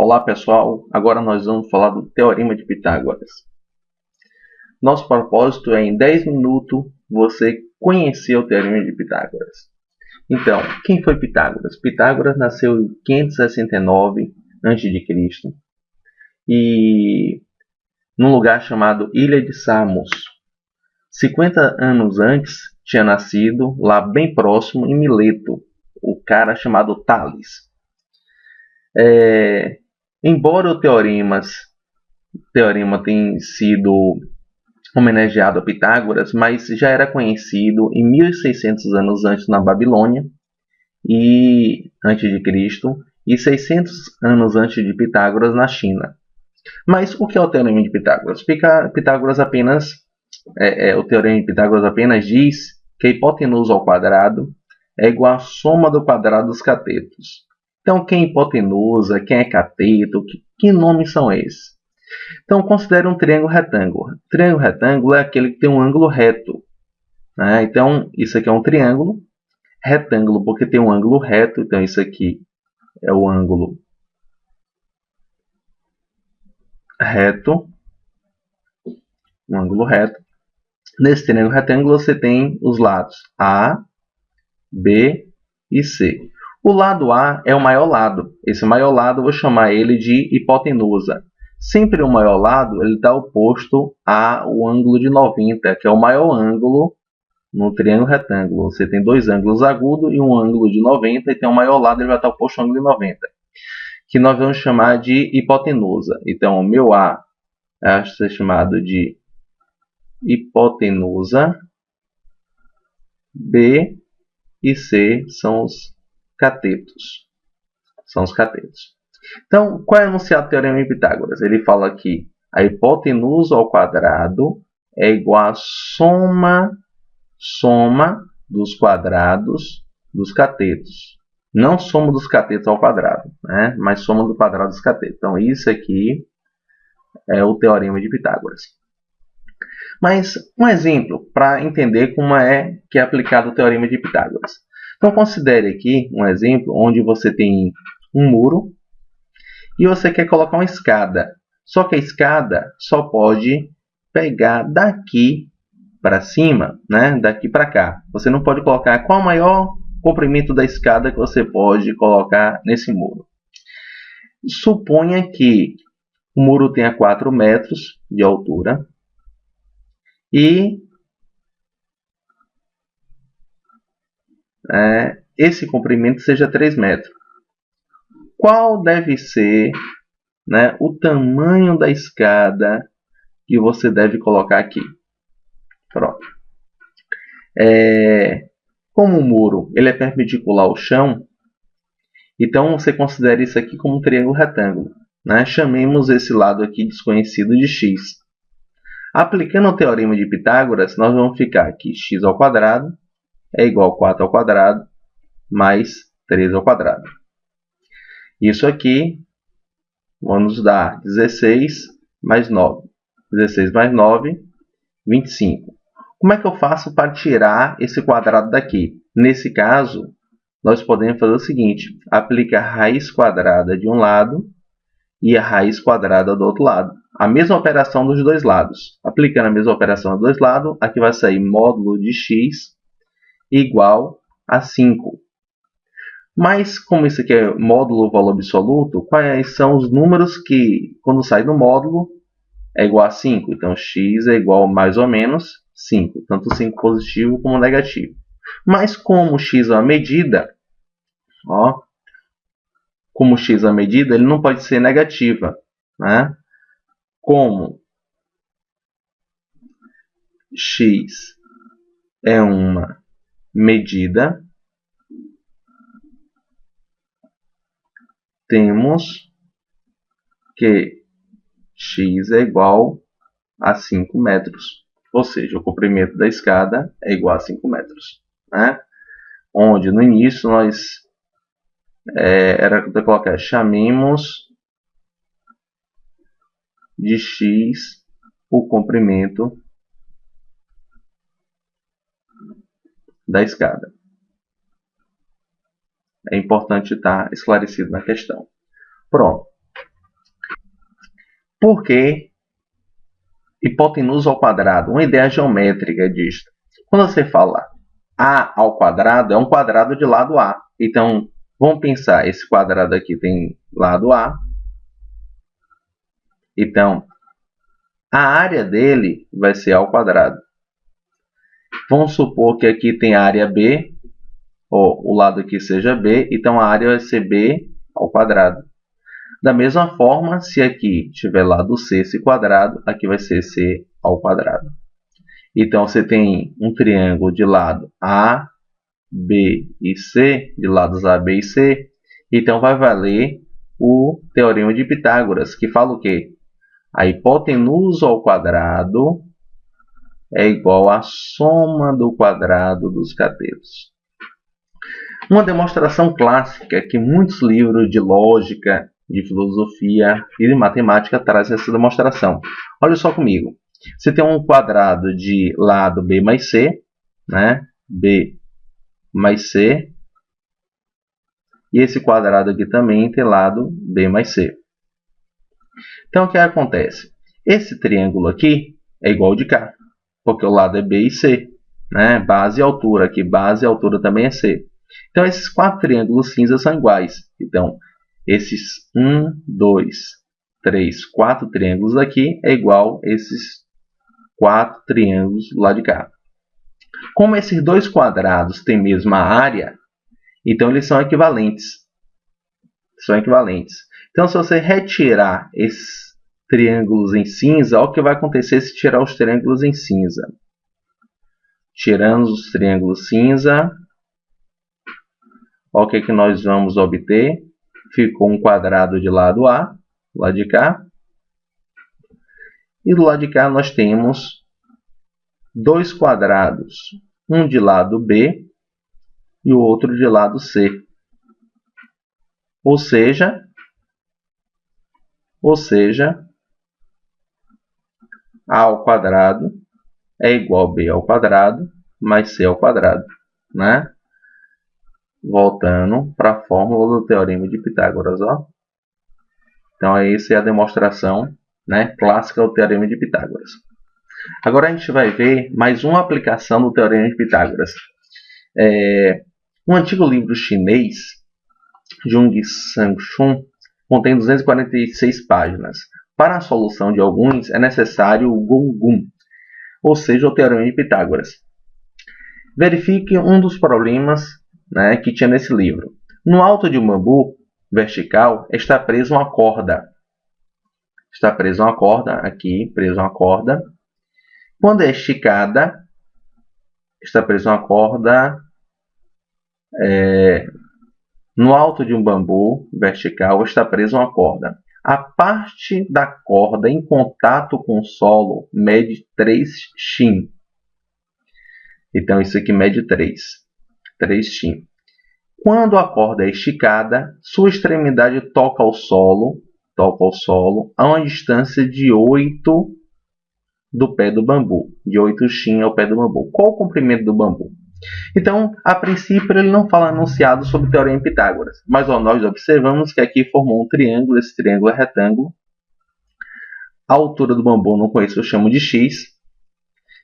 Olá pessoal, agora nós vamos falar do Teorema de Pitágoras. Nosso propósito é em 10 minutos você conhecer o Teorema de Pitágoras. Então, quem foi Pitágoras? Pitágoras nasceu em 569 a.C. e num lugar chamado Ilha de Samos. 50 anos antes tinha nascido lá bem próximo em Mileto, o cara chamado Tales. Embora o teorema tenha sido homenageado a Pitágoras, mas já era conhecido em 1600 anos antes na Babilônia e antes de Cristo e 600 anos antes de Pitágoras na China. Mas o que é o teorema de Pitágoras? O teorema de Pitágoras apenas diz que a hipotenusa ao quadrado é igual à soma do quadrado dos catetos. Então, quem é hipotenusa, quem é cateto, que nomes são esses? Então, considere um triângulo retângulo. Triângulo retângulo é aquele que tem um ângulo reto. Né? Então, isso aqui é um triângulo retângulo, porque tem um ângulo reto. Então, isso aqui é o ângulo reto. Um ângulo reto. Nesse triângulo retângulo, você tem os lados A, B e C. O lado A é o maior lado. Esse maior lado eu vou chamar ele de hipotenusa. Sempre o maior lado ele está oposto ao ângulo de 90, que é o maior ângulo no triângulo retângulo. Você tem dois ângulos agudos e um ângulo de 90, e tem o maior lado ele vai estar oposto ao ângulo de 90, que nós vamos chamar de hipotenusa. Então, o meu A é ser chamado de hipotenusa, B e C são os catetos. Então, qual é o enunciado do Teorema de Pitágoras? Ele fala que a hipotenusa ao quadrado é igual à soma dos quadrados dos catetos. Não soma dos catetos ao quadrado, né? Mas soma do quadrado dos catetos. Então, isso aqui é o Teorema de Pitágoras. Mas um exemplo para entender como é que é aplicado o Teorema de Pitágoras. Então, considere aqui um exemplo onde você tem um muro e você quer colocar uma escada. Só que a escada só pode pegar daqui para cima, né? Daqui para cá. Você não pode colocar qual o maior comprimento da escada que você pode colocar nesse muro. Suponha que o muro tenha 4 metros de altura e esse comprimento seja 3 metros. Qual deve ser, né, o tamanho da escada que você deve colocar aqui? Pronto. Como o muro ele é perpendicular ao chão, então você considera isso aqui como um triângulo retângulo. Né? Chamemos esse lado aqui desconhecido de x. Aplicando o Teorema de Pitágoras, nós vamos ficar aqui x ao quadrado é igual a 4 ao quadrado mais 3 ao quadrado. Isso aqui vai nos dar 16 mais 9. 16 mais 9, 25. Como é que eu faço para tirar esse quadrado daqui? Nesse caso, nós podemos fazer o seguinte. Aplica a raiz quadrada de um lado e a raiz quadrada do outro lado. A mesma operação dos dois lados. Aplicando a mesma operação dos dois lados, aqui vai sair módulo de x igual a 5. Mas, como isso aqui é módulo valor absoluto, quais são os números que, quando sai do módulo, é igual a 5? Então, x é igual a mais ou menos 5. Tanto 5 positivo como negativo. Mas, como x é uma medida, ele não pode ser negativa. Né? Como x é uma medida, temos que x é igual a 5 metros. Ou seja, o comprimento da escada é igual a 5 metros. Né? Onde no início nós era para colocar, chamemos de x o comprimento da escada. É importante estar esclarecido na questão. Pronto. Por que hipotenusa ao quadrado? Uma ideia geométrica disso. Quando você fala A ao quadrado, é um quadrado de lado A. Então, vamos pensar, esse quadrado aqui tem lado A. Então, a área dele vai ser A ao quadrado. Vamos supor que aqui tem a área B, ou o lado aqui seja B, então a área vai ser B ao quadrado. Da mesma forma, se aqui tiver lado C, esse quadrado, aqui vai ser C ao quadrado. Então, você tem um triângulo de lado A, B e C, de lados A, B e C. Então, vai valer o teorema de Pitágoras, que fala o quê? A hipotenusa ao quadrado é igual à soma do quadrado dos catetos. Uma demonstração clássica que muitos livros de lógica, de filosofia e de matemática trazem essa demonstração. Olha só comigo. Você tem um quadrado de lado B mais C, né? B mais C. E esse quadrado aqui também tem lado B mais C. Então, o que acontece? Esse triângulo aqui é igual de cá, porque o lado é B e C. Né? Base e altura. Aqui, base e altura também é C. Então, esses 4 triângulos cinzas são iguais. Então, esses 1, 2, 3, 4 triângulos aqui é igual a esses 4 triângulos do lado de cá. Como esses dois quadrados têm a mesma área, então eles são equivalentes. Então, se você retirar esses triângulos em cinza, olha o que vai acontecer se tirar os triângulos em cinza. Tirando os triângulos cinza, olha o que nós vamos obter. Ficou um quadrado de lado A, do lado de cá. E do lado de cá nós temos dois quadrados. Um de lado B e o outro de lado C. Ou seja, A ao quadrado é igual a B ao quadrado mais C ao quadrado. Né? Voltando para a fórmula do teorema de Pitágoras. Ó. Então, essa é a demonstração, né, clássica do teorema de Pitágoras. Agora a gente vai ver mais uma aplicação do teorema de Pitágoras. Um antigo livro chinês, Zhuang Shangchun, contém 246 páginas. Para a solução de alguns é necessário o Gongum, ou seja, o teorema de Pitágoras. Verifique um dos problemas, né, que tinha nesse livro. No alto de um bambu vertical está presa uma corda. Está presa uma corda, aqui, presa uma corda. Quando é esticada, está presa uma corda no alto de um bambu vertical está presa uma corda. A parte da corda em contato com o solo mede 3 xin. Então, isso aqui mede 3 xin. Quando a corda é esticada, sua extremidade toca ao solo a uma distância de 8 do pé do bambu. De 8 xin ao pé do bambu. Qual o comprimento do bambu? Então, a princípio, ele não fala enunciado sobre o teorema de Pitágoras. Mas ó, nós observamos que aqui formou um triângulo. Esse triângulo é retângulo. A altura do bambu, não conheço, eu chamo de x.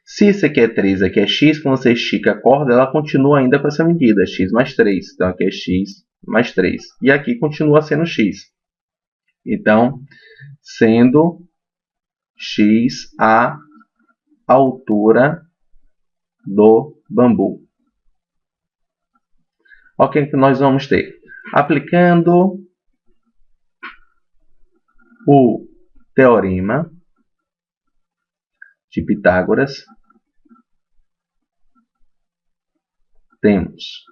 Se isso aqui é 3, aqui é x, quando você estica a corda, ela continua ainda com essa medida, x mais 3. Então, aqui é x mais 3. E aqui continua sendo x. Então, sendo x a altura do bambu. O que nós vamos ter? Aplicando o teorema de Pitágoras, temos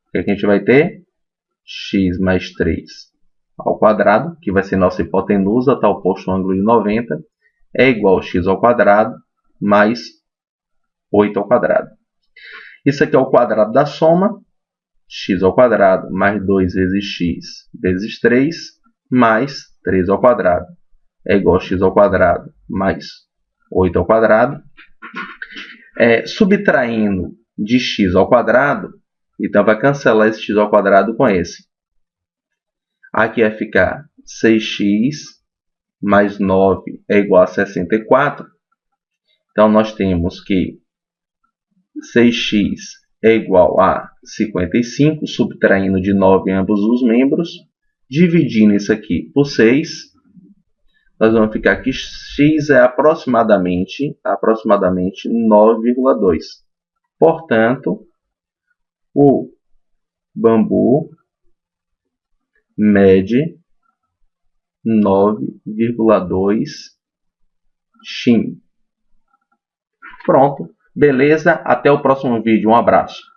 o que a gente vai ter? X mais 3 ao quadrado, que vai ser nossa hipotenusa, está oposto ao ângulo de 90, é igual a x ao quadrado mais 8 ao quadrado. Isso aqui é o quadrado da soma, x ao quadrado mais 2 vezes x vezes 3, mais 3 ao quadrado. É igual a x ao quadrado mais 8 ao quadrado. Subtraindo de x ao quadrado, então vai cancelar esse x ao quadrado com esse. Aqui vai ficar 6x mais 9 é igual a 64. Então, nós temos que 6x é igual a 55, subtraindo de 9 ambos os membros. Dividindo isso aqui por 6, nós vamos ficar que x é aproximadamente 9,2. Portanto, o bambu mede 9,2 xin. Pronto, beleza? Até o próximo vídeo. Um abraço.